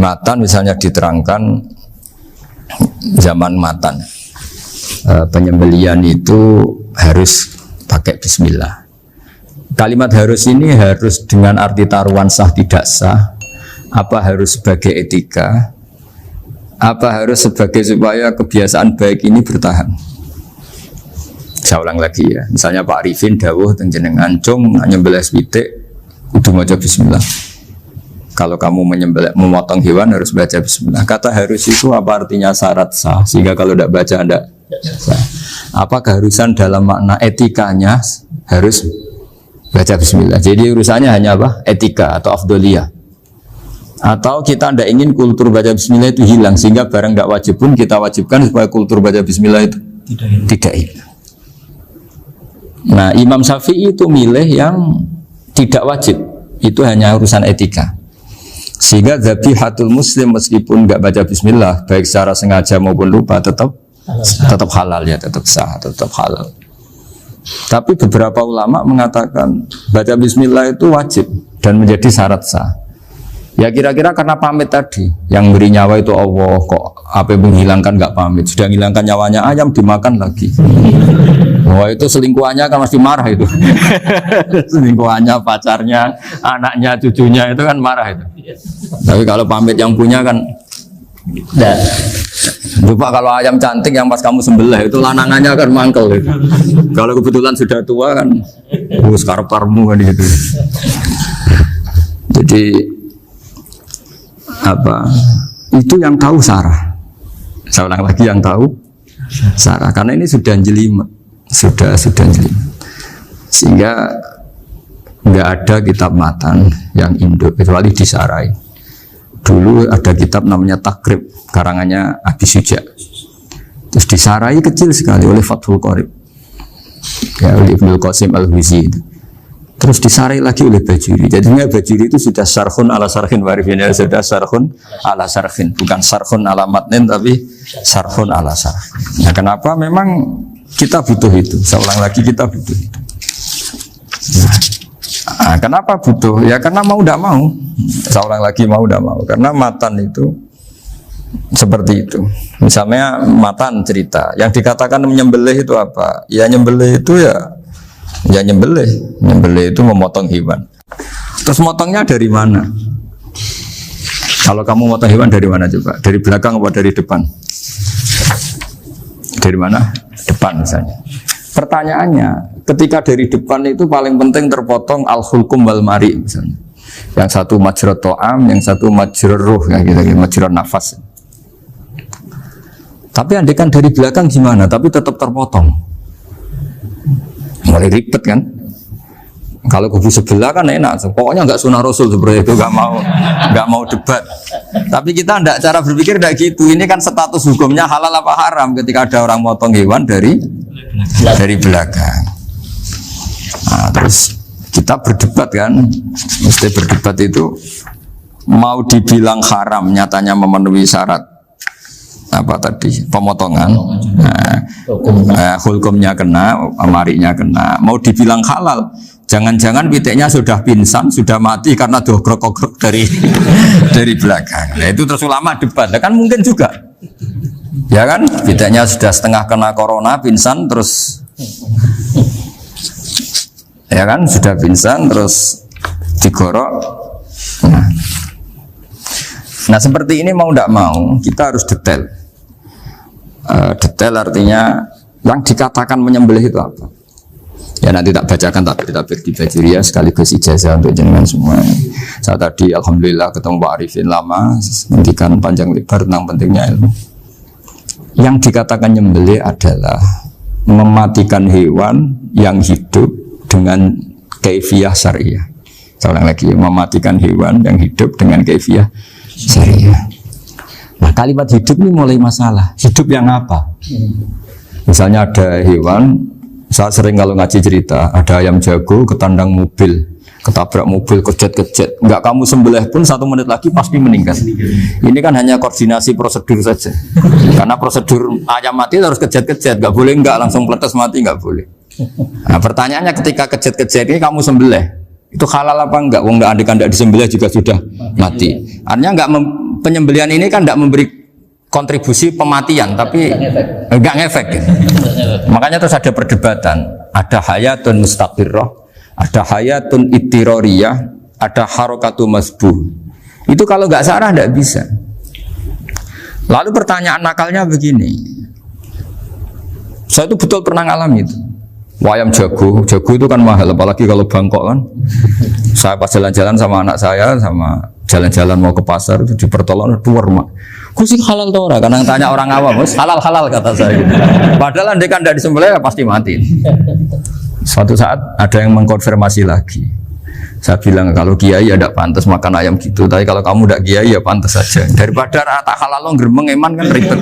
Matan misalnya diterangkan zaman Matan, penyembelian itu harus pakai bismillah. Kalimat harus ini harus dengan arti taruhan sah tidak sah, apa harus sebagai etika, apa harus sebagai supaya kebiasaan baik ini bertahan. Saya ulang lagi ya, misalnya Pak Arifin dawuh teng jenengan cung nyembelih pitik kudu maca bismillah. Kalau kamu memotong hewan harus baca bismillah. Kata harus itu apa artinya syarat sah? Sehingga kalau tidak baca tidak sah. Apa keharusan dalam makna etikanya harus baca bismillah. Jadi urusannya hanya apa? Etika atau afdoliyah. Atau kita tidak ingin kultur baca bismillah itu hilang, sehingga barang tidak wajib pun kita wajibkan supaya kultur baca bismillah itu tidak hilang. Nah, Imam Syafi'i itu milih yang tidak wajib. Itu hanya urusan etika. Sehingga dhabihatul muslim meskipun nggak baca bismillah baik secara sengaja maupun lupa tetap halal ya, tetap sah, tetap halal. Tapi beberapa ulama mengatakan baca bismillah itu wajib dan menjadi syarat sah. Ya kira-kira karena pamit tadi, yang beri nyawa itu Allah, kok apa yang menghilangkan nggak pamit, sudah menghilangkan nyawanya ayam dimakan lagi. Wah itu selingkuhannya kan masih marah itu. Selingkuhannya, pacarnya, anaknya, cucunya itu kan marah itu. Tapi kalau pamit yang punya kan nah, lupa kalau ayam cantik yang pas kamu sembelih itu lanangannya kan mangkel itu. Kalau kebetulan sudah tua kan karep-karepmu kan gitu. Jadi apa? Itu yang tahu Sarah. Saya ulang lagi, yang tahu Sarah, karena ini sudah jelimet. Sudah jelimet. Sehingga nggak ada kitab matan yang Indo kecuali disarai. Dulu ada kitab namanya Takrib, karangannya Abi Suja. Terus disarai kecil sekali oleh Fathul Qorib, ya, oleh Ibnul Qasim Al-Huzi itu. Terus disarai lagi oleh Bajuri. Jadinya Bajuri itu sudah sarhun ala sarhin warifin, ya, sudah sarhun ala sarhin, bukan sarhun ala matnin tapi sarhun ala sarhin. Nah, kenapa memang kita butuh itu? Saya ulang lagi, kita butuh itu. Nah, kenapa butuh? Ya karena mau tidak mau. Saya ulang lagi, mau tidak mau. Karena matan itu seperti itu. Misalnya matan cerita, yang dikatakan menyembelih itu apa? Ya nyembelih itu ya nyembelih itu memotong hewan. Terus motongnya dari mana? Kalau kamu motong hewan dari mana coba? Dari belakang atau dari depan? Dari mana? Depan misalnya. Pertanyaannya, ketika dari depan itu paling penting terpotong al-hulkum wal mari misalnya. Yang satu majrur to'am, yang satu majrur ruh, kayak gitu, majrur nafas. Tapi andekan dari belakang gimana? Tapi tetap terpotong. Mulai ribet kan? Kalau kubu sebelah kan enak, pokoknya nggak sunnah Rasul seperti itu, nggak mau debat. Tapi kita tidak, cara berpikir tidak gitu. Ini kan status hukumnya halal apa haram ketika ada orang motong hewan dari belakang. Nah, terus kita berdebat kan, mesti berdebat itu mau dibilang haram, nyatanya memenuhi syarat apa tadi pemotongan. Hukumnya kena, amarinya kena. Mau dibilang halal, jangan-jangan pitiknya sudah pingsan, sudah mati karena dogrok-dogrok dari belakang. Nah, itu terus ulama debat. Nah, kan mungkin juga, ya kan, pitiknya sudah setengah kena corona, pingsan terus, ya kan, sudah pingsan terus digorok. Nah seperti ini mau tidak mau kita harus detail. Detail artinya yang dikatakan menyembelih itu apa? Ya nanti tak bacakan tabir-tabir di Bajiria sekaligus ijazah untuk jenengan semua. Saya tadi alhamdulillah ketemu Pak Arifin lama, menghentikan panjang lebar tentang pentingnya ilmu. Yang dikatakan menyembelih adalah mematikan hewan yang hidup dengan kaifiyah syariah. Saya ulang lagi, mematikan hewan yang hidup dengan kaifiyah syariah. Nah kalimat hidup ini mulai masalah. Hidup yang apa? Misalnya ada hewan, saya sering kalau ngaji cerita, ada ayam jago ketandang mobil, ketabrak mobil, kejet-kejet, enggak kamu sembelih pun 1 menit lagi pasti meninggal. Ini kan hanya koordinasi prosedur saja. Karena prosedur ayam mati harus kejet-kejet, enggak boleh enggak langsung peletes mati, enggak boleh. Nah pertanyaannya ketika kejet-kejet ini kamu sembelih, itu halal apa enggak? Wong enggak, andekan enggak disembelih juga sudah mati. Artinya enggak penyembelihan ini kan tidak memberi kontribusi pematian, tapi enggak ngefek. Ya. Makanya terus ada perdebatan. Ada hayatun mustaqirrah, ada hayatun ittiroriyah, ada harokatu masbuh. Itu kalau nggak sarah nggak bisa. Lalu pertanyaan nakalnya begini. Saya itu betul pernah ngalami itu. Wayam jago itu kan mahal, apalagi kalau Bangkok kan. Saya pas jalan-jalan sama anak saya, sama jalan-jalan mau ke pasar itu di pertolongan duar mak. Kusik halal tuh orang, kadang tanya orang awam, halal kata saya. Gitu. Padahal andai kan tidak disembelih ya pasti mati. Suatu saat ada yang mengkonfirmasi lagi. Saya bilang kalau kiai ya tidak pantas makan ayam gitu, tapi kalau kamu tidak kiai ya pantas saja. Daripada rata halal lo geremeng eman kan ribet.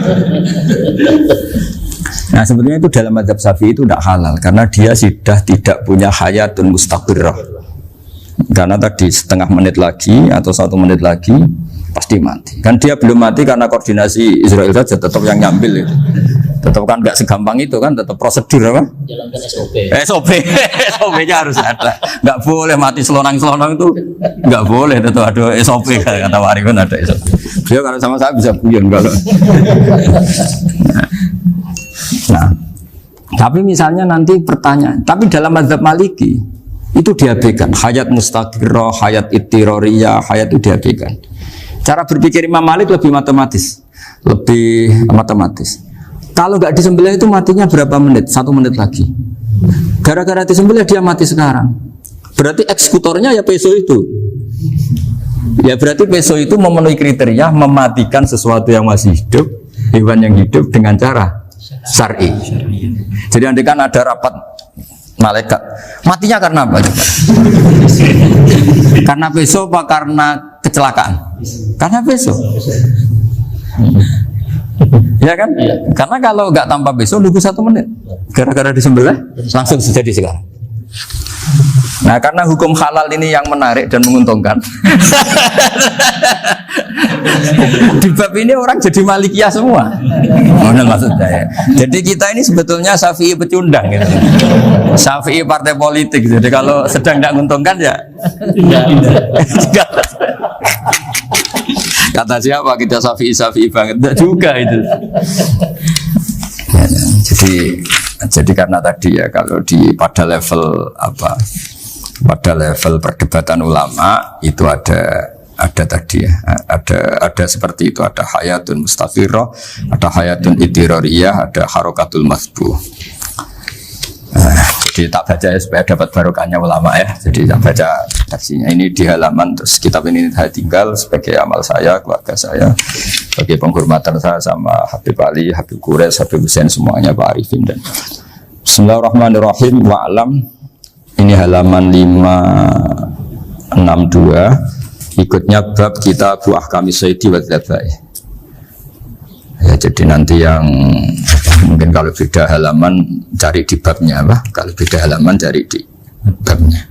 Nah sebetulnya itu dalam mazhab Syafi'i itu tidak halal karena dia sudah tidak punya hayatun mustaqirrah. Karena tadi setengah menit lagi atau 1 menit lagi pasti mati. Kan dia belum mati karena koordinasi Israel saja, tetap yang nyambil itu. Tetap kan nggak segampang itu kan, tetap prosedur apa? Jalankan SOP. SOP-nya harus ada. Nggak boleh mati selonang-selonang itu, nggak boleh. Tetap ada SOP kata Warifin ada SOP. Dia kalau sama saya bisa buyung kalau. Nah, tapi misalnya nanti pertanyaan, tapi dalam mazhab Maliki itu diabaikan. Hayat mustaqirrah, hayat ittiroriyah, hayat itu diabaikan. Cara berpikir Imam Malik lebih matematis. Kalau nggak disembelih itu matinya berapa menit? 1 menit lagi. Gara-gara disembelih dia mati sekarang. Berarti eksekutornya ya peso itu. Ya berarti peso itu memenuhi kriteria mematikan sesuatu yang masih hidup, hewan yang hidup dengan cara syar'i. Jadi andai kan ada rapat malaikat, matinya karena apa? Karena peso apa karena kecelakaan? Karena peso. Ya kan? Karena kalau nggak tanpa peso nunggu 1 menit. Gara-gara disembelih langsung terjadi sekarang. Nah karena hukum halal ini yang menarik dan menguntungkan. Di bab ini orang jadi Malikiyah semua. Mana maksudnya ya? Jadi kita ini sebetulnya Syafi'i pecundang gitu. Syafi'i partai politik. Jadi kalau sedang tidak menguntungkan ya kata siapa kita Syafi'i banget. Tidak juga itu. Ya, jadi karena tadi ya kalau pada level perdebatan ulama itu ada tadi ya, ada seperti itu, ada hayatun mustaqirrah, ada hayatun ittiroriyah, ada harokatul masbuh. Jadi tak baca ya supaya dapat barokahnya ulama ya. Jadi tak baca versinya ini di halaman, terus kitab ini saya tinggal sebagai amal saya, keluarga saya, sebagai penghormatan saya sama Habib Ali, Habib Qures, Habib Hussein semuanya, Pak Arifin dan Bismillahirrahmanirrahim. Wa'alam, ini halaman 562, ikutnya bab kitab ahkami sayyidi wa dzabai. Ya, jadi nanti yang mungkin kalau beda halaman cari di babnya apa? Kalau beda halaman cari di babnya.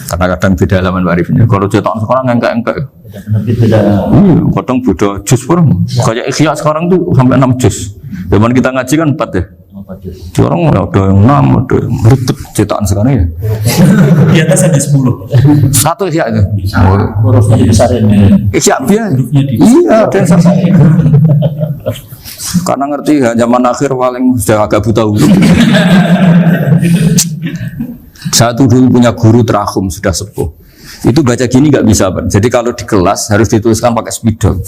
Karena kadang beda halaman warifnya. Kalau cetak sekarang enggak. Kadang beda juz pun. Kayak Ikhya sekarang tuh sampai 6 juz. Zaman kita ngaji kan 4 ya. Sekarang ada yang 6, ada yang ribet cetakan sekarang ya. Di atas ada 10. Satu Ikhya itu. Hurufnya dibesarin. Ikhya biar. Iya, ada yang sama. Karena ngerti ya, zaman akhir paling sudah agak buta huruf. Saya tuh dulu punya guru terakhum sudah sepuh. Itu baca gini nggak bisa, Pak. Jadi kalau di kelas harus dituliskan pakai spidol.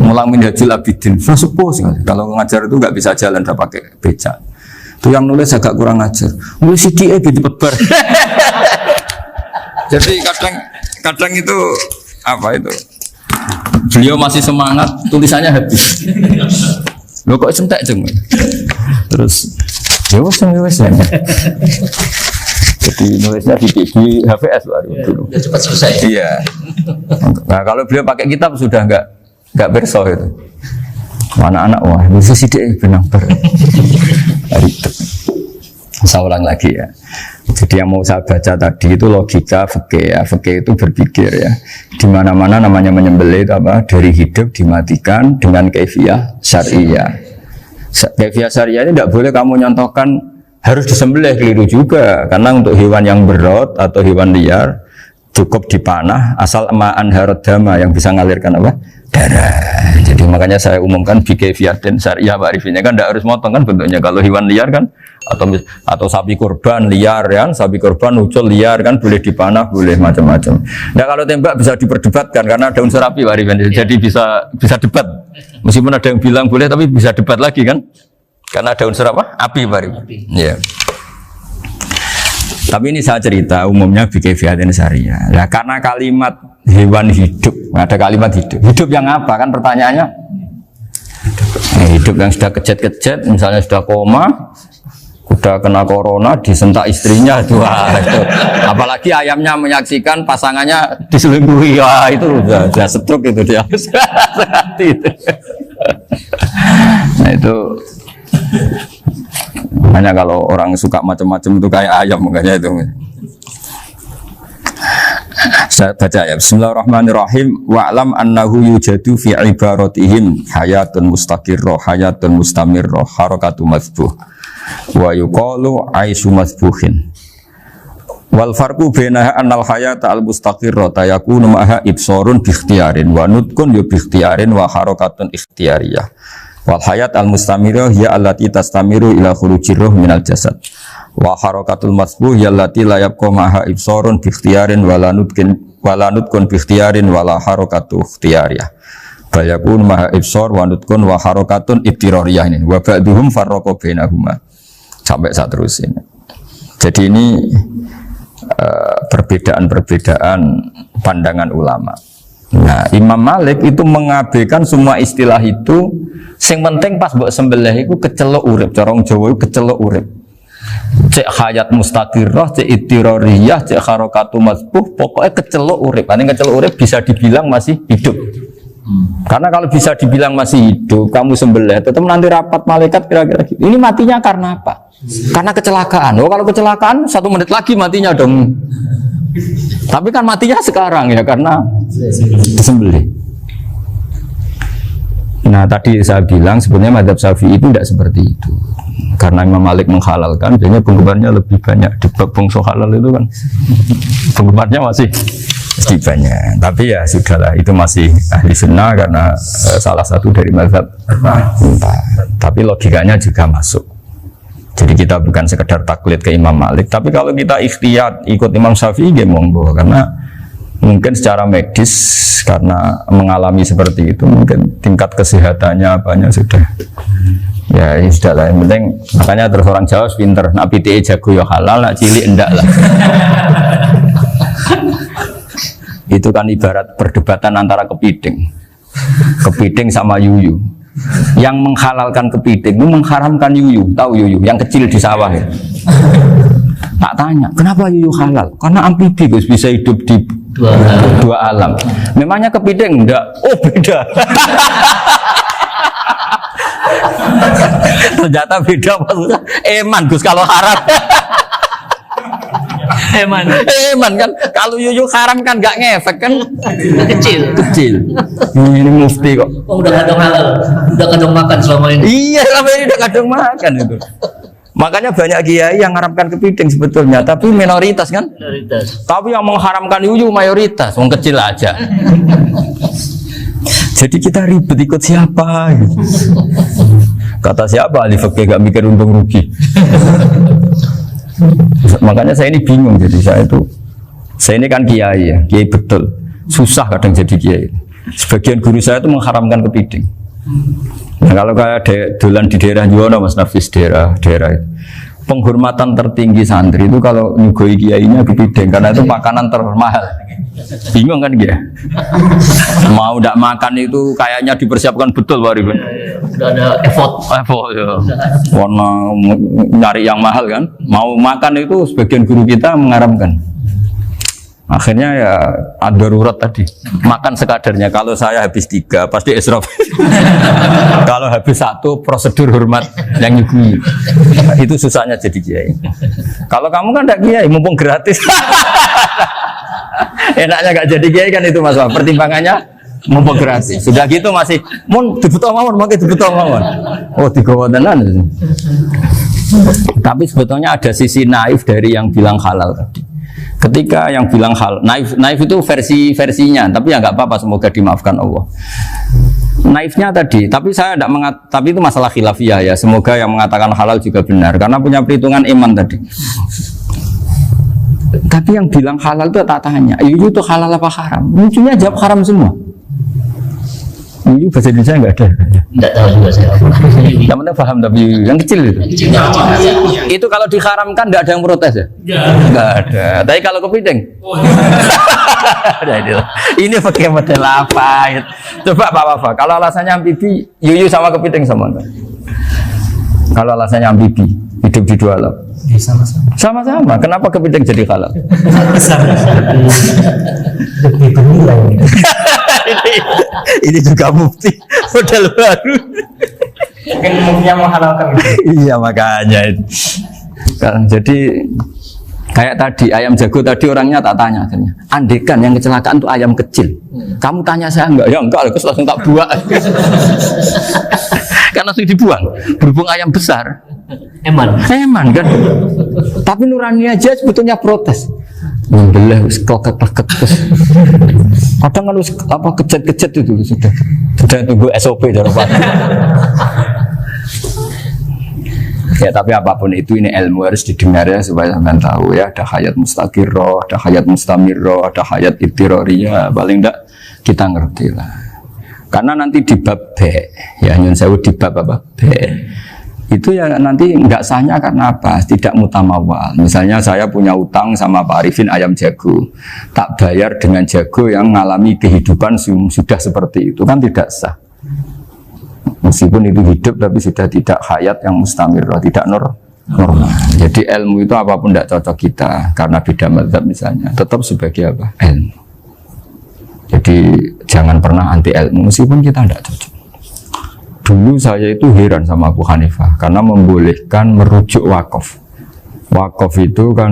Mulang Minhajul Abidin, sudah sepuh sekali. Kalau ngajar itu nggak bisa jalan, udah pakai becak. Itu yang nulis agak kurang ajar. Nulis CDE gitu pebar. Jadi kadang itu apa itu? Beliau masih semangat, tulisannya habis. Lo kok sentek ceng? Terus, ya wes. Jadi nulisnya di HVS baru dulu. Udah cepat selesai. Iya. Nah kalau beliau pakai kitab sudah nggak berso itu. Anak-anak wah nulis sidik benang ber. Saya ulang lagi ya. Jadi yang mau saya baca tadi itu logika fikih ya. Fikih itu berpikir ya. Di mana-mana namanya menyembelih itu apa? Dari hidup dimatikan dengan kaifiyah syariah. Kaifiyah syariah ini tidak boleh kamu nyontohkan harus disembelih, keliru juga. Karena untuk hewan yang berat atau hewan liar cukup dipanah asal ma'an harodama yang bisa ngalirkan apa? Darah. Jadi makanya saya umumkan bikefiatin syariah Pak Arifin kan tidak harus motong kan bentuknya. Kalau hewan liar kan atau sapi kurban liar kan, sapi kurban ucul liar kan boleh dipanah, boleh macam-macam. Nah kalau tembak bisa diperdebatkan karena ada unsur api Pak Arifin. Jadi bisa debat. Meskipun ada yang bilang boleh tapi bisa debat lagi kan? Karena ada unsur apa? Api Pak Arifin. Iya. Tapi ini saya cerita umumnya bikefiatin syariah. Ya karena kalimat hewan hidup, ada kalimat hidup. Hidup yang apa kan pertanyaannya? Hidup yang sudah kejet-kejet, misalnya sudah koma, sudah kena corona, disentak istrinya itu. Apalagi ayamnya menyaksikan pasangannya diselingkuhi, wah itu sudah stroke itu dia. Nah itu. Hanya kalau orang suka macam-macam itu kayak ayam makanya itu. Saya baca ya. Bismillahirrahmanirrahim. Wa'lam annahu yujadu fi ibaratihim hayatun mustaqirrah, hayatun mustamirrah, harakatu mazbuh. Wa yuqalu aisyu mazbuhin. Wal farqu bainaha annal hayata al mustaqirrah tayakunu ma'ha ibsarun bi ikhtiyarin wa nutqun bi ikhtiyarin wa harakatun ikhtiyariyah. Wal hayat al mustamirah ya allati tastamiru ila khurujir ruh minal jasad. Wa harakatul masbuh ya allati la yabqa maha ibsarun bi ikhtiyarin wala nutqun bi ikhtiyarin wala harakatu ikhtiyariyah. Bal yakun maha ibsar wa nutqun wa harakatun ibtirariyah ini. Wa ba'duhum farraqa bainahuma. Sampai saat terus ini. Jadi ini perbedaan-perbedaan pandangan ulama. Nah, Imam Malik itu mengabaikan semua istilah itu. Sing penting pas mbok sembelih iku kecelok urip, cara wong Jawa iku kecelok urip. Cek hayat mustaqirrah, cek ittirariyah, cek harakatu mazbuh, pokoknya kecelok urip. Paling kecelok urip bisa dibilang masih hidup. Karena kalau bisa dibilang masih hidup, kamu sembelih, tetap nanti rapat malaikat kira-kira gitu. Ini matinya karena apa? Karena kecelakaan. Oh, kalau kecelakaan 1 menit lagi matinya dong. Tapi kan matinya sekarang ya karena disembelih. Nah tadi saya bilang sebenarnya mazhab Syafi'i itu tidak seperti itu. Karena Imam Malik menghalalkan, biasanya penggemarnya lebih banyak. Di bab bangsa halal itu kan penggemarnya masih banyak. Tapi ya sudahlah, itu masih ahli sunnah karena salah satu dari mazhab. Tapi logikanya juga masuk. Jadi kita bukan sekedar taklid ke Imam Malik, tapi kalau kita ikhtiyat ikut Imam Syafi'i ya monggo, karena mungkin secara medis karena mengalami seperti itu mungkin tingkat kesehatannya apanya sudah ya sudah lah, yang penting makanya terus orang Jawa pinter, nak PTE jago ya halal, nak cilik enggak lah. Itu kan ibarat perdebatan antara kepiting sama yuyu. Yang menghalalkan kepiting itu mengharamkan yuyu. Tahu yuyu yang kecil di sawah ya? Tak tanya kenapa yuyu halal, karena amfibi Gus, bisa hidup di dua alam. Memangnya kepiting enggak? Oh beda. Ternyata beda maksudnya. Eman Gus kalau haram. Eman kan kalau yuyu haram kan nggak ngefek kan, kecil. Ini mufti kok. Oh, udah kadang halal, udah kadang makan selama ini. Iya selama ini udah kadang makan itu. Makanya banyak kiai yang mengharamkan kepiting sebetulnya, tapi minoritas kan. Minoritas. Tapi yang mengharamkan yuyu mayoritas, wong kecil aja. Jadi kita ribet ikut siapa? Gitu. Kata siapa? Ahli fikih gak mikir untung rugi. Makanya saya ini bingung, jadi saya ini kan kiai ya, kiai betul, susah kadang jadi kiai. Sebagian guru saya itu mengharamkan kepiting. Nah, kalau kayak dolan di daerah Juwana, Mas Nafis, daerah itu, penghormatan tertinggi santri itu kalau nyugoi kiainya kepiting, karena itu makanan termahal. Bingung kan dia? Mau tidak makan itu kayaknya dipersiapkan betul Pak Ribon. Udah ada effort ya. Warna nyari yang mahal kan. Mau makan itu sebagian guru kita mengharamkan. Akhirnya ya ada darurat tadi. Makan sekadarnya. Kalau saya habis 3 pasti israf. Kalau habis 1 prosedur hormat yang nyugui. Itu susahnya jadi kiai. Kalau kamu kan tidak kiai, mumpung gratis. Enaknya gak jadi kiai kan itu masalah. Pertimbangannya mumpung gratis. Sudah gitu masih mun dibutuh mawon, makai dibutuh mawon. Oh digawa tenan. Tapi sebetulnya ada sisi naif dari yang bilang halal tadi. Ketika yang bilang hal naif itu versinya, tapi ya nggak apa-apa, semoga dimaafkan Allah. Naifnya tadi, tapi saya tidak tapi itu masalah khilafiyah ya. Semoga yang mengatakan halal juga benar, karena punya perhitungan iman tadi. Tapi yang bilang halal itu tak tanya, itu halal apa haram? Lucunya jawab haram semua. Yuyu bahasa Indonesia nggak ada. Nggak tahu juga saya. Yang penting paham, tapi yang kecil itu. Itu kalau diharamkan nggak ada yang protes ya? Nggak ada. Tapi kalau kepiting? Ini pakai model apa? Coba Pak Wafa. Kalau alasannya amfibi, Yuyu sama kepiting sama enggak? Kalau alasannya amfibi, hidup di dua alam. Sama-sama. Sama-sama. Kenapa kepiting jadi halal? Lebih bernilai. Ini juga bukti model baru. Mungkin mungkinnya menghalalkan itu. Iya makanya itu. Kan, jadi kayak tadi ayam jago tadi orangnya tak tanya akhirnya. Andekan yang kecelakaan itu ayam kecil. Kamu tanya saya enggak? Ya enggak, aku langsung tak buang. Karena langsung dibuang. Berhubung ayam besar. Eman kan. Tapi nurani aja sebetulnya protes. Membelah kleket terus. Kadang kan apa kejet itu sudah tunggu SOP jawaban. Ya tapi apapun itu ini ilmu harus didengar ya supaya sampean tahu ya, ada hayat mustaqirroh, ada hayat mustamirroh, ada hayat ibtiroriyah, paling enggak kita ngerti lah. Karena nanti di bab B ya nyun sewu di bab apa? B. Itu ya nanti nggak sahnya karena apa? Tidak mutamawal. Misalnya saya punya utang sama Pak Arifin ayam jago, tak bayar dengan jago yang mengalami kehidupan sudah seperti itu, kan tidak sah. Meskipun itu hidup tapi sudah tidak hayat yang mustamirah, tidak normal. Jadi ilmu itu apapun tidak cocok kita karena beda mazhab misalnya, tetap sebagai apa? Ilmu. Jadi jangan pernah anti ilmu meskipun kita tidak cocok. Dulu saya itu heran sama Abu Hanifah karena membolehkan merujuk wakaf. Wakaf itu kan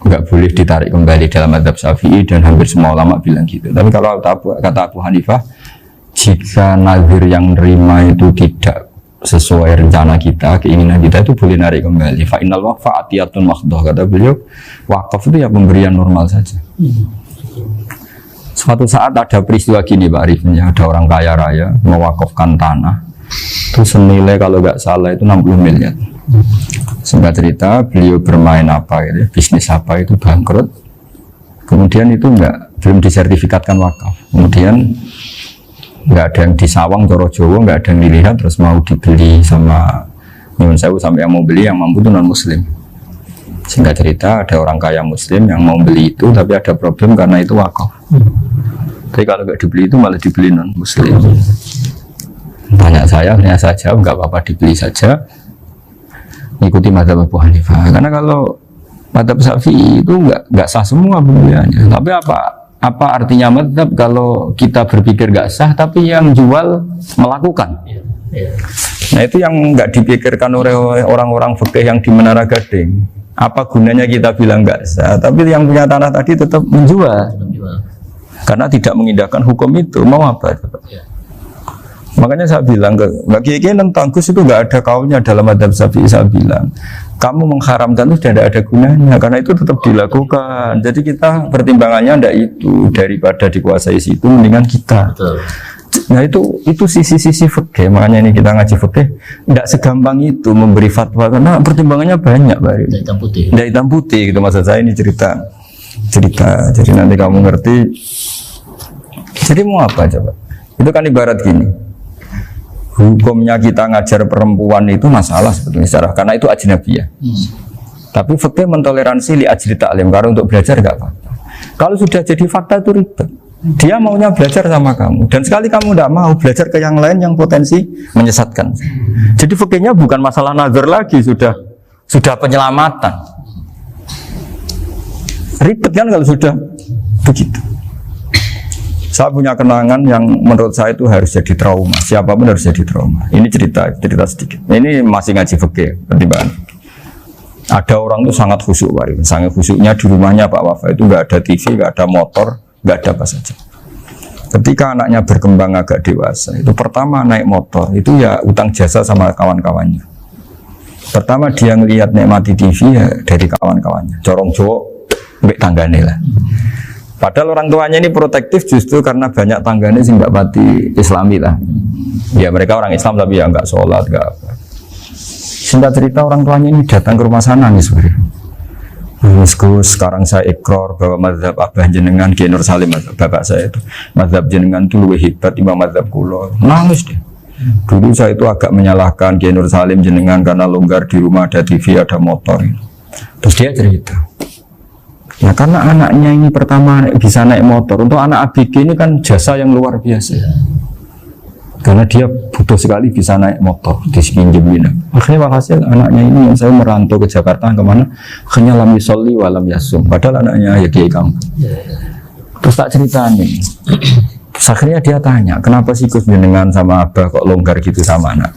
nggak boleh ditarik kembali dalam mazhab Syafi'i dan hampir semua ulama bilang gitu. Tapi kalau kata Abu Hanifah, jika nazir yang menerima itu tidak sesuai rencana kita, keinginan kita, itu boleh narik kembali. Fa innal waqfa atiyatun makhdoh, kata beliau. Wakaf itu ya pemberian normal saja. Suatu saat ada peristiwa gini Pak Arifin, ya, ada orang kaya raya mewakafkan tanah itu senilai kalau nggak salah itu 60 miliar. Singkat cerita beliau bermain apa gitu, bisnis apa itu bangkrut, kemudian itu belum disertifikatkan wakaf, kemudian nggak ada yang disawang Coro Jowo, nggak ada yang dilihat, terus mau dibeli sama nyuwun sewu sampai yang mau beli yang mampu itu non muslim. Singkat cerita ada orang kaya muslim yang mau beli itu tapi ada problem karena itu wakaf. Tapi kalau nggak dibeli itu malah dibeli non muslim. Tanya saya jawab nggak apa-apa dibeli saja, ikuti mazhab Abu Hanifah. Karena kalau mazhab Syafi'i itu nggak sah semua pembeliannya. Tapi apa artinya mazhab kalau kita berpikir nggak sah tapi yang jual melakukan? Nah itu yang nggak dipikirkan oleh orang-orang fikih yang di Menara Gading. Apa gunanya kita bilang nggak sah, tapi yang punya tanah tadi tetap menjual karena tidak mengindahkan hukum itu. Mau apa? Makanya saya bilang ke bagi tentang Gus itu nggak ada kaulnya dalam mazhab Syafi'i. Saya bilang kamu mengharamkan itu tidak ada gunanya karena itu tetap dilakukan. Jadi kita pertimbangannya ndak itu, daripada dikuasai situ mendingan kita. Nah itu sisi-sisi fikih. Makanya ini kita ngaji fikih tidak segampang itu memberi fatwa karena pertimbangannya banyak, Pak. Tidak hitam putih gitu maksud saya, ini cerita. Jadi nanti kamu ngerti. Jadi mau apa coba? Itu kan ibarat gini. Hukumnya kita ngajar perempuan itu masalah sebetulnya secara karena itu ajnabiyah. Tapi fikih mentoleransi li ajli ta'lim, karena untuk belajar enggak apa-apa. Kalau sudah jadi fakta itu ribet. Dia maunya belajar sama kamu dan sekali kamu tidak mau belajar ke yang lain yang potensi menyesatkan. Jadi fikihnya bukan masalah nazar lagi, sudah penyelamatan. Ribet kan kalau sudah begitu. Saya punya kenangan yang menurut saya itu harus jadi trauma. Siapapun harus jadi trauma. Ini cerita sedikit. Ini masih ngaji fikih pertimbangan. Ada orang itu sangat khusyuk, sangat khusyuknya di rumahnya Pak Wafa itu nggak ada TV, nggak ada motor, nggak ada apa saja. Ketika anaknya berkembang agak dewasa, itu pertama naik motor, itu ya utang jasa sama kawan-kawannya. Pertama dia ngelihat nikmati TV ya dari kawan-kawannya. Corong Jowo mbek tanggane lah. Padahal orang tuanya ini protektif justru karena banyak tanggane sing nggak pati Islami lah. Ya mereka orang Islam tapi ya nggak sholat nggak apa. Singkat cerita orang tuanya ini datang ke rumah sana nangis Mas Gus, sekarang saya ikrar bahwa mazhab abah jenengan Ki Nur Salim, bapak saya itu mazhab jenengan itu lebih hebat imam mazhab kula. Nangis dia. Dulu saya itu agak menyalahkan Ki Nur Salim jenengan karena longgar di rumah ada TV ada motor. Terus dia cerita. Ya karena anaknya ini pertama bisa naik motor. Untuk anak ABG ini kan jasa yang luar biasa. Karena dia butuh sekali bisa naik motor di pinjemin. Akhirnya walhasil anaknya ini yang saya merantau ke Jakarta kemana? Akhirnya lam yusolli wa lam yasum. Padahal anaknya ya kiai kamu. Terus tak ceritanya. Akhirnya dia tanya, kenapa sih Gus jenengan sama abah kok longgar gitu sama anak?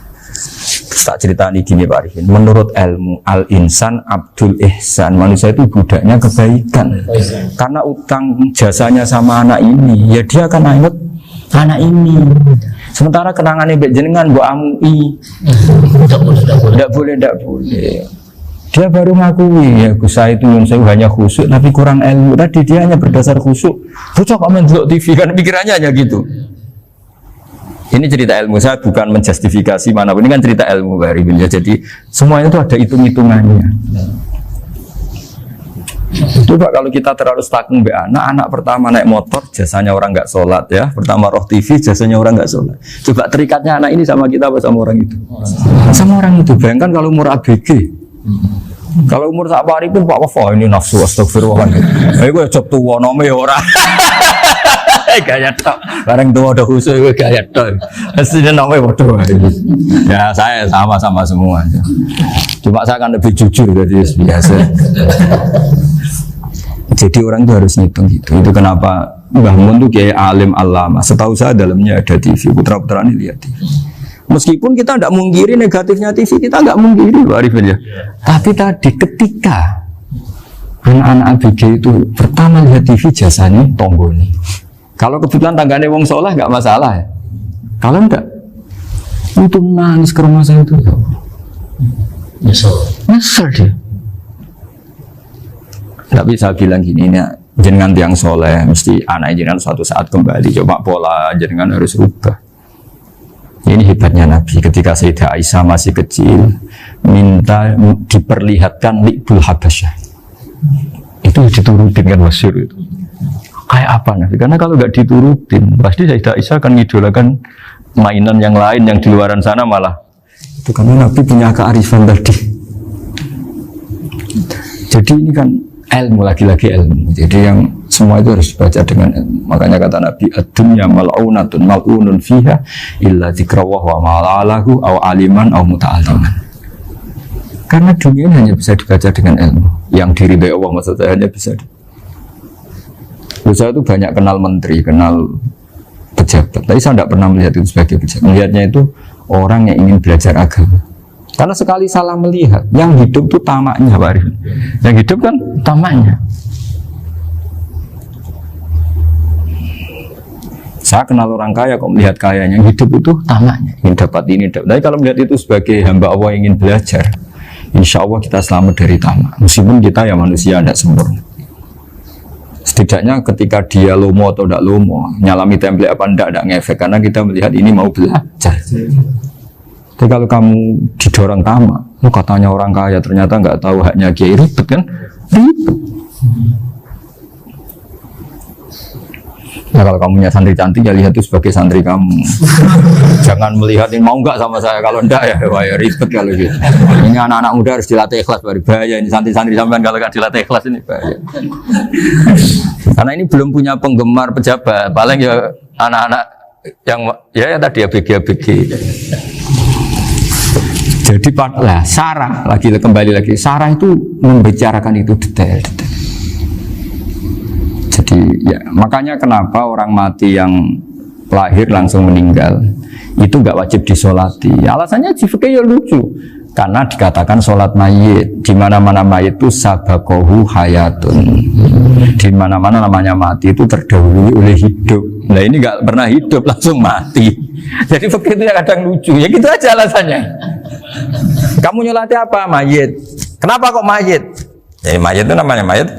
Terus tak ceritanya gini Pak Arifin. Menurut ilmu al-insan abdul ihsan, manusia itu budaknya kebaikan. Karena utang jasanya sama anak ini, ya dia akan ingat anak ini. Sementara kenangan ibu jenengan bu amui, tidak boleh. Dia baru ngakui ya Gus saya itu hanya khusyuk tapi kurang ilmu. Tadi dia hanya berdasar khusyuk. Bocah kok main TV kan pikirannya hanya gitu. Ini cerita ilmu, saya bukan menjustifikasi manapun. Ini kan cerita ilmu Pak Arifin ya. Jadi semuanya itu ada hitung-hitungannya. Coba kalau kita terlalu stakung be anak pertama naik motor jasanya orang nggak sholat ya, pertama roh TV jasanya orang nggak sholat. Coba terikatnya anak ini sama kita apa sama orang itu? Sama orang itu. Bayangkan kalau umur ABG, kalau umur sak hari pun Pak Wafa ini nafsu astagfirullah. Gue coba tua nome orang. Gaya tok, bareng tua udah khusus gue gaya tok. Mestinya nome bodoh. Ya saya sama semua. Cuma saya akan lebih jujur jadi biasa. Jadi orang itu harus ngitung gitu. Itu kenapa Mbah Mun tuh kayak alim alama. Setahu saya dalamnya ada TV. Putra-putra ini lihat TV. Meskipun kita tidak mungkiri negatifnya TV, kita nggak mungkiri Pak Arifin ya. Tapi tadi ketika anak-anak ABG itu pertama lihat TV jasanya tonggoni. Kalau kebetulan tanggane wong soleh nggak masalah ya. Kalau enggak, itu nangis ke rumah saya itu. Nyesel dia. Nggak bisa bilang gini, ini jenengan tiang soleh, mesti anak jenengan suatu saat kembali. Coba pola jenengan harus rubah. Ini hebatnya Nabi. Ketika Sayyidah Aisyah masih kecil, minta diperlihatkan Li'bul Habasyah. Itu diturutin kan masyhur itu. Kayak apa Nabi? Karena kalau nggak diturutin, pasti Sayyidah Aisyah akan ngidolakan mainan yang lain yang di luaran sana malah. Itu karena Nabi punya kearifan tadi. Jadi ini kan ilmu, lagi-lagi ilmu. Jadi yang semua itu harus dibaca dengan ilmu. Makanya kata Nabi, ad-dunya mal'unatun mal'unun fiha illa dzikrawah wa ma'alahu aw aliman aw muta'aliman. Karena dunia ini hanya bisa dibaca dengan ilmu. Yang diridai Allah maksud saya hanya bisa. Saya itu banyak kenal menteri, kenal pejabat. Tapi saya tidak pernah melihat itu sebagai pejabat. Melihatnya itu orang yang ingin belajar agama. Karena sekali salah melihat, yang hidup itu tamaknya Pak Arifin. Yang hidup kan tamaknya. Saya kenal orang kaya kok melihat kayanya, yang hidup itu tamaknya, ingin dapat ini. Tapi kalau melihat itu sebagai hamba Allah yang ingin belajar, insya Allah kita selamat dari tamak. Meskipun kita ya manusia tidak sempurna. Setidaknya ketika dia lomo atau tidak lomo, nyalami template apa tidak ngefek, karena kita melihat ini mau belajar. Tapi kalau kamu didorong tamak, katanya orang kaya ternyata nggak tahu haknya kiai, ribet kan? Ribet. Nah kalau kamu punya santri cantik ya lihat itu sebagai santri kamu. Jangan melihat ini mau nggak sama saya, kalau enggak ya wah ya ribet kalau gitu. Ini anak-anak muda harus dilatih ikhlas, bahaya ini santri-santri sampean kalau nggak dilatih ikhlas ini bahaya. Karena ini belum punya penggemar pejabat, paling ya anak-anak yang ya tadi ABG. Jadi lah Sarah kembali lagi Sarah itu membicarakan itu detail. Jadi ya makanya kenapa orang mati yang lahir langsung meninggal itu nggak wajib disolati. Alasannya jifke ya lucu. Karena dikatakan sholat mayit di mana-mana mayit itu sabakohu hayatun. Di mana-mana namanya mati itu terdahului oleh hidup. Nah ini nggak pernah hidup langsung mati. Jadi begitu ya kadang lucu. Ya gitu aja alasannya. Kamu nyolati apa? Mayit. Kenapa kok mayit? Ya mayit itu namanya mayit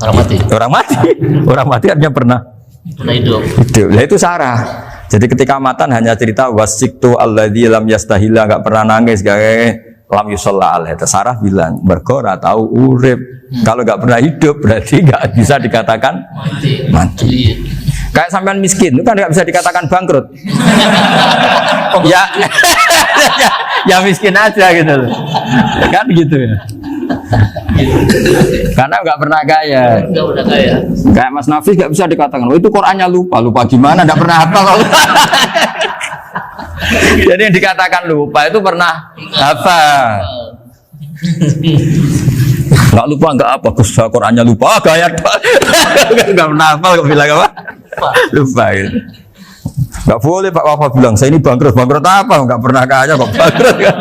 Orang mati. Orang mati. Orang mati artinya pernah Hidup. hidup. Nah itu sarah. Jadi ketika matan hanya cerita wasiktu alladzi lam yastahila, enggak pernah nangis, lam yusalla alaihi. Sarah bilang mergo ora tahu urip. Kalau enggak pernah hidup berarti enggak bisa dikatakan mati. Kayak sampean miskin itu kan enggak bisa dikatakan bangkrut. ya, ya miskin aja gitu loh. Kan gitu ya. Karena nggak pernah kaya. Enggak udah kaya. Kayak Mas Nafis nggak bisa dikatakan, oh itu Qurannya lupa gimana? Nggak pernah hafal. Jadi yang dikatakan lupa itu pernah hafal. Nggak lupa nggak apa, Qurannya lupa, gaya nggak pernah hafal kok bilang apa? Lupa gitu. Nggak boleh Pak Wafa bilang saya ini bangkrut apa? Nggak pernah kaya kok bangkrut kan?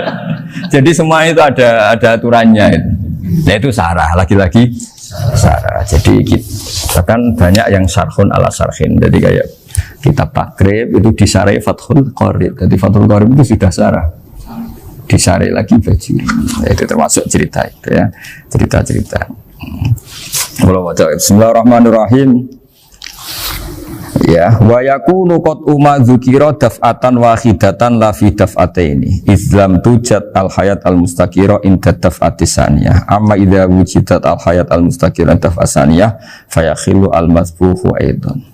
Jadi semua itu ada aturannya itu. Nah itu sarah, lagi-lagi sarah. Jadi bahkan banyak yang sarhun ala sarhin. Jadi kayak kitab takrib itu disarai Fathul Qorib. Jadi Fathul Qorib itu sudah sarah. Disarai lagi baju. Nah, itu termasuk cerita itu ya. Cerita-cerita. Bismillahirrahmanirrahim. Ya, wa yakunu qad umma dzukira daf'atan wahidatan la fi daf'ataini islam tujad al hayat al mustaqira inda daf'atis saniyah amma idza wujidat al hayat al mustaqira daf'asaniyah fayakhilu al masbuhu aidan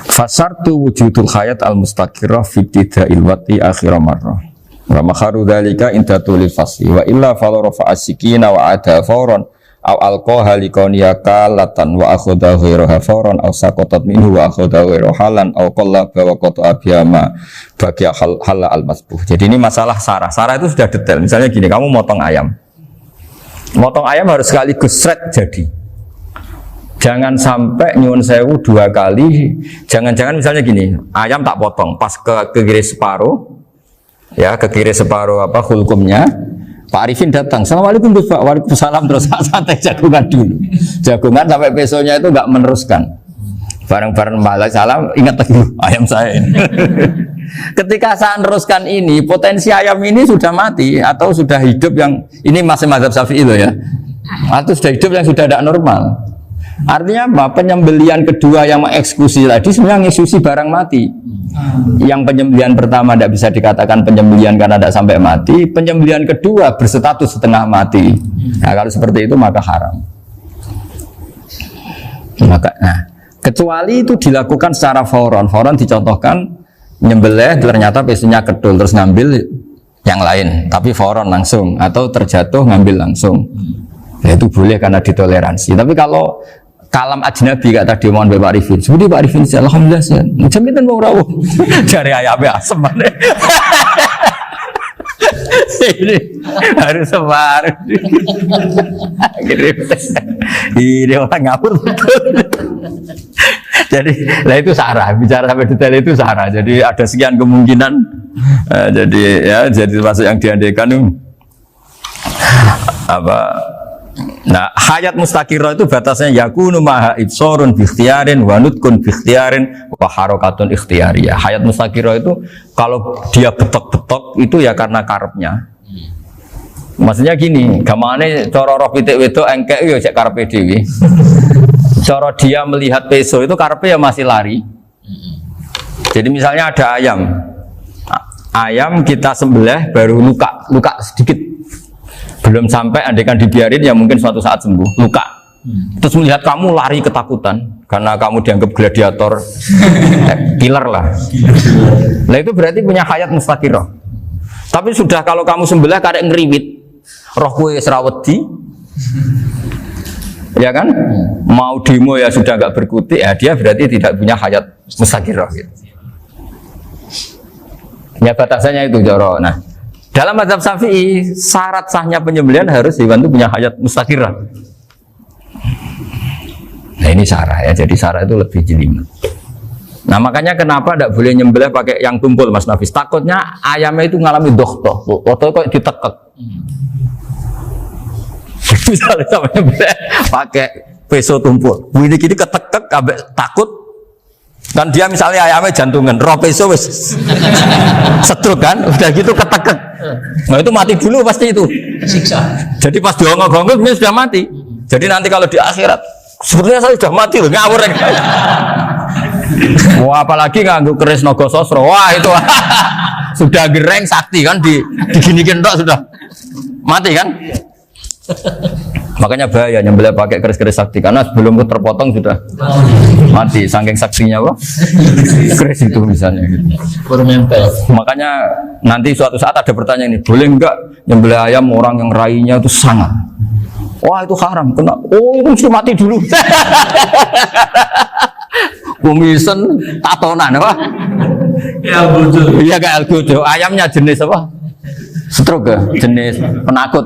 fasartu wujudul hayat al mustaqira fi ibtida'il wati akhir marrah wa makharu dzalika inda tulil fasli wa illa fala rafa asikina wa ada fawran aw alqaha liqaniyaka latan wa akhadha ghayraha fawran aw saqatat minhu wa akhadha ghayraha halan aw qallaba wa qata abiyama bagi hal al masbuh. Jadi ini masalah sarah. Sarah itu sudah detail. Misalnya gini, kamu motong ayam. Motong ayam harus sekaligus sret jadi. Jangan sampai nyuwun sewu dua kali. Jangan-jangan misalnya gini, ayam tak potong pas ke kiri separuh. Ya, ke kiri separuh apa hulkumnya. Pak Arifin datang, Assalamualaikum Gus Pak, waalaikumsalam, terus santai jagungan dulu. Jagungan sampai besoknya itu nggak meneruskan. Bareng-bareng malah salam, ingat lagi ayam saya ini. Ketika saya meneruskan ini, potensi ayam ini sudah mati atau sudah hidup yang ini masih mazhab Syafi'i loh ya. Atau sudah hidup yang sudah tidak normal. Artinya apa? Penyembelian kedua yang mengeksekusi tadi sebenarnya mengeksekusi barang mati. Yang penyembelian pertama tidak bisa dikatakan penyembelian karena tidak sampai mati. Penyembelian kedua berstatus setengah mati. Nah kalau seperti itu maka haram. Kecuali itu dilakukan secara fauron. Fauron dicontohkan nyembelih ternyata pesunya kedul terus ngambil yang lain. Tapi fauron langsung atau terjatuh ngambil langsung. Ya, itu boleh karena ditoleransi. Tapi kalau kalam ajnabi kata tadi mohon Pak Arifin. Seperti Pak Arifin, alhamdulillah saya. Jaminan mau rawuh. Dari ayamnya asem mana? Ini harus sebar. Ini orang ngawur betul. Jadi, lah itu sarah. Bicara sampai detail itu sarah. Jadi ada sekian kemungkinan. Jadi ya, jadi termasuk yang diandaikan apa? Nah, hayat mustaqirah itu batasnya yakunu maha ibsorun bi ikhtiyarin wa nutkun bi ikhtiyarin wa harakatun ikhtiyariyah. Hayat mustaqirah itu kalau dia betok-betok itu ya karena karepnya. Maksudnya gini, gamane cara roh pitik wedok engkek ya cek karepe dhewe. Cara dia melihat peso itu karepe ya masih lari. Jadi misalnya ada ayam. Ayam kita sembelih baru luka sedikit. Belum sampai andaikan dibiarin ya mungkin suatu saat sembuh, luka. Terus melihat kamu lari ketakutan karena kamu dianggap gladiator, killer lah. Nah itu berarti punya hayat mustaqirah. Tapi sudah kalau kamu sembelih karek ngeriwit, roh kue serawedi, ya kan? Mau demo ya sudah nggak berkutik, ya dia berarti tidak punya hayat mustaqirah. Gitu. Ya batasannya itu joro. Nah. Dalam mazhab Syafi'i, syarat sahnya penyembelihan harus hewan itu punya hayat mustaqirah. Nah ini sarah ya, jadi sarah itu lebih jelimet. Nah makanya kenapa tidak boleh nyembelih pakai yang tumpul Mas Nafis? Takutnya ayamnya itu ngalami dohtoh, atau kok ditekek. Misalnya sama nyembelih pakai peso tumpul, ini gini ketekek, takut. Kan dia misalnya ayamnya jantungan, roh peso wis setruk kan, udah gitu ketekek. Nah itu mati dulu pasti itu. Siksa. Jadi pas diongok-ongok dia sudah mati. Jadi nanti kalau di akhirat sebetulnya saya sudah mati loh, ngawur. Wah, apalagi nganggo keris naga sosro. Wah, itu sudah gereng sakti kan diginikin tok sudah mati kan? Makanya bahaya nyembelih pakai keris-keris sakti karena sebelum terpotong sudah mati saking saksinya apa? Keris itu misalnya gitu. Baru nempel. Makanya nanti suatu saat ada pertanyaan ini, boleh enggak nyembelih ayam orang yang rainya itu sangat? Wah, itu haram. Kena. Oh, itu mesti mati dulu. Kumisen tatonan apa? Ya betul. Iya kayak algojo. Ayamnya jenis apa? Stroke ya? Jenis penakut.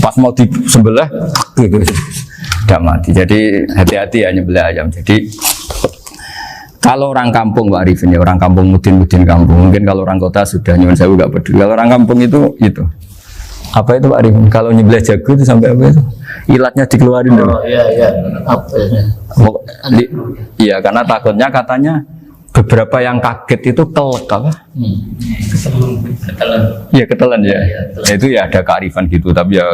Pas mau disembelih tidak mati. Jadi hati-hati ya nyembelih ayam. Jadi kalau orang kampung Pak Arifin ya, orang kampung mudin kampung. Mungkin kalau orang kota sudah nyuwun sewu enggak peduli. Kalau orang kampung itu apa itu Pak Arifin? Kalau nyembelih jago itu sampai apa itu? Ilatnya dikeluarin dulu. Oh iya. Apa ya? Iya, karena takutnya katanya beberapa yang kaget itu kelek apa? Ketelan. Iya ketelan ya. Itu ya ada kearifan gitu, tapi ya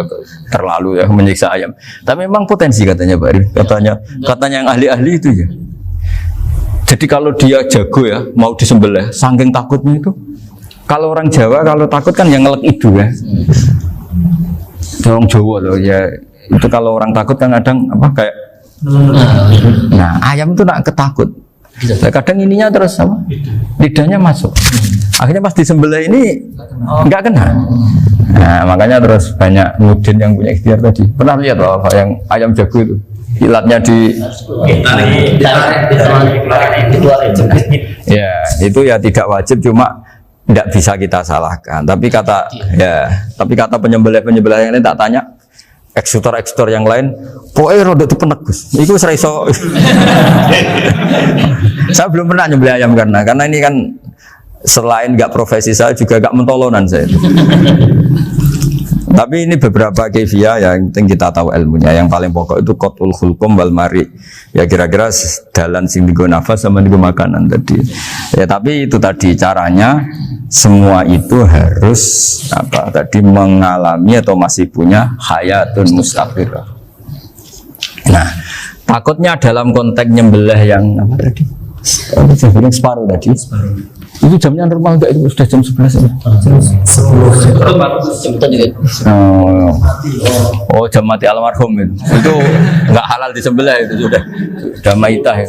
terlalu ya menyiksa ayam. Tapi memang potensi katanya Pak Arif. Katanya yang ahli-ahli itu ya. Jadi kalau dia jago ya mau disembelih, saking takutnya itu. Kalau orang Jawa kalau takut kan yang ngelek itu ya. Orang Jawa loh ya. Itu kalau orang takut kan kadang apa kayak nah ayam itu nak ketakut. Kadang ininya terus apa? Lidahnya masuk. Akhirnya pas disembelih ini nggak kena. Nah makanya terus banyak mudin yang punya ikhtiar tadi. Pernah lihat apa yang ayam jago itu? Ilatnya ya itu ya tidak wajib, cuma tidak bisa kita salahkan. Tapi kata penyembelih yang ini tak tanya. Eksekutor yang lain, pokoknya rodok itu penegus. Itu saya saya belum pernah nyembelih ayam karena ini kan selain nggak profesi saya juga nggak mentolonan saya. Tapi ini beberapa kefiah yang penting kita tahu ilmunya. Yang paling pokok itu qatul khulqum wal mari. Ya kira-kira dalan sing digo nafas sama digo makanan tadi. Ya tapi itu tadi caranya semua itu harus mengalami atau masih punya hayatun mustaqirah. Nah, takutnya dalam konteks nyembelih yang apa tadi? Separuh tadi. Itu jamnya normal enggak, itu sudah jam 11 ya? Oh, jam mati almarhum itu. Itu enggak halal disembelih itu sudah maitah ya.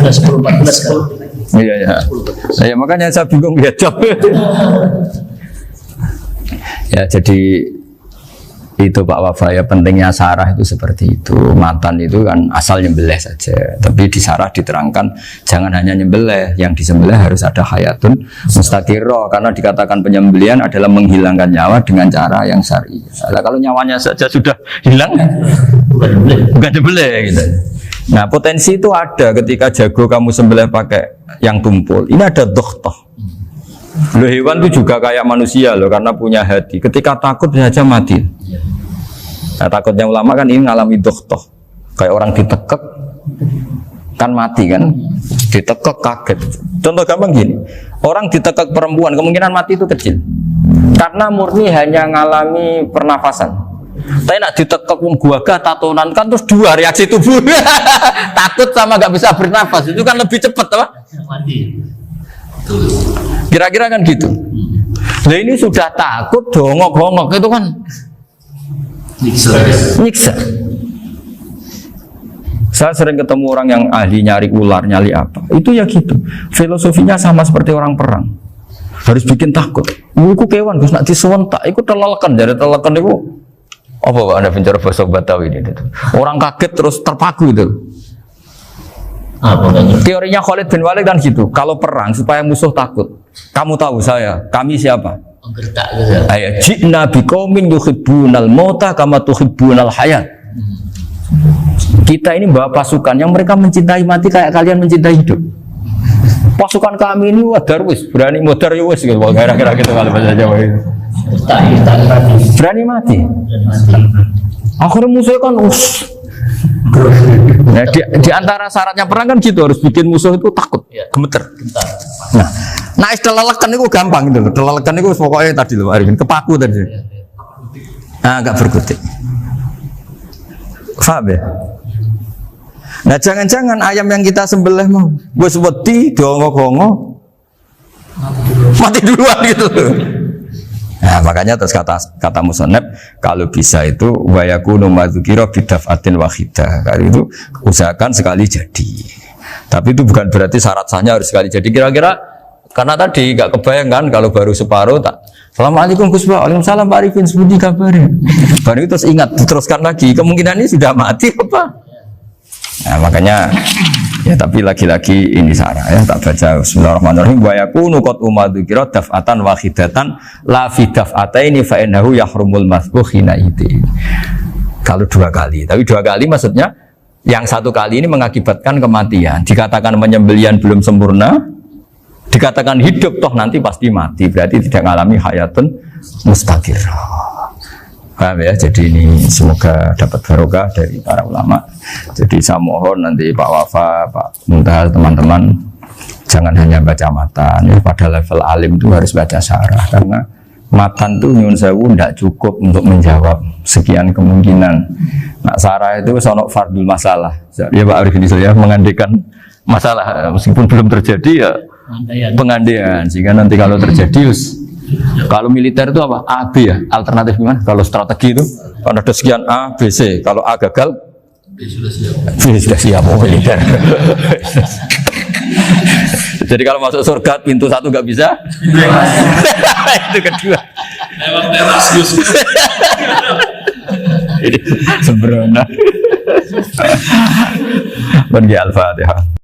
13, 10, 14, 10. Iya ya. Saya makanya saya bingung lihat jam. Ya jadi itu Pak Wafa ya, pentingnya sarah itu seperti itu. Matan itu kan asal nyembelih saja, tapi di sarah diterangkan jangan hanya nyembelih, yang disembelih harus ada hayatun mustaqirah, karena dikatakan penyembelihan adalah menghilangkan nyawa dengan cara yang syar'i. Nah, kalau nyawanya saja sudah hilang bukan nyembelih gitu. Nah potensi itu ada ketika jago kamu sembelih pakai yang tumpul, ini ada dokhtoh. Loh, hewan itu juga kayak manusia loh, karena punya hati. Ketika takut saja mati. Nah, takutnya ulama kan ini ngalami dokhtoh. Kayak orang ditekek kan mati kan, ditekek kaget. Contoh gampang gini, orang ditekek perempuan kemungkinan mati itu kecil, karena murni hanya ngalami pernafasan. Tapi nak ditekek gua tatonan kan terus dua reaksi tubuh. Takut sama nggak bisa bernafas itu kan lebih cepat apa? Mati. Kira-kira kan gitu. Nah ini sudah takut dongok-dongok itu kan nyiksa. Saya sering ketemu orang yang ahli nyari ular, nyari apa. Itu ya gitu. Filosofinya sama seperti orang perang. Harus bikin takut. Iku kewan Gus nak disuwentak iku telelekan, jadi telelekan itu apa Pak Anda bicara bahasa Batawi ini? Orang kaget terus terpaku itu. Teorinya Khalid bin Walid kan gitu. Kalau perang supaya musuh takut. Kamu tahu kami siapa? Menggertak gitu. Ayat ji'na biqaumin yuhibbunal mauta kama tuhibbunal hayat. Kita ini bawa pasukan yang mereka mencintai mati kayak kalian mencintai hidup. Pasukan kami ini wadarwis, berani modar ya wis gitu. Kira-kira gitu kalau bahasa Jawa itu. Berani mati. Akhirnya musuh kan nah, di antara syaratnya perang kan gitu, harus bikin musuh itu takut, gemeter. Nah istilah lelekan itu gampang gitu loh. Lelekan itu pokoknya tadi loh Arifin, kepaku tadi. Nah agak berkutik. Faham ya? Nah jangan-jangan ayam yang kita sembelih mau wis wedi dongo-dongo mati duluan gitu. Nah makanya terus kata musannaf kalau bisa itu wa yakunu madzukira bidafatin wahidah. Kalau itu usahakan sekali jadi. Tapi itu bukan berarti syarat sahnya harus sekali jadi. Kira-kira karena tadi gak kebayang kan kalau baru separuh tak Assalamualaikum Gus Ba, waalaikumsalam Pak Arifin, seperti kabarnya. Baru itu terus ingat diteruskan lagi. Kemungkinan ini sudah mati apa? Nah makanya ya tapi lagi-lagi ini sarah ya tak baca Bismillahirrahmanirrahim wa yakunu qad umadzukira daf'atan wahidatan la fi daf'ataini fa innahu yahrumul masbuhina itu. Kalau 2 kali, tapi 2 kali maksudnya yang 1 kali ini mengakibatkan kematian. Dikatakan penyembelian belum sempurna, dikatakan hidup toh nanti pasti mati, berarti tidak mengalami hayatun mustaqirah. Paham ya? Jadi ini semoga dapat barokah dari para ulama. Jadi saya mohon nanti Pak Wafa, Pak Muntahar, teman-teman jangan hanya baca matan. Ya, pada level alim itu harus baca syarah karena matan itu nyun sewu tidak cukup untuk menjawab sekian kemungkinan. Nah syarah itu sono fardul masalah. Ya Pak Arif ini saya mengandikan masalah meskipun belum terjadi ya pengandaian sehingga nanti kalau terjadi kalau militer itu apa? A, B ya? Alternatif gimana? Kalau strategi itu kalau ada sekian A, B, C. Kalau A gagal B sudah siap oh, militer. Jadi kalau masuk surga pintu 1 nggak bisa itu kedua lewat teras Gus. Ini sembrono. Bagi Al-Fatihah.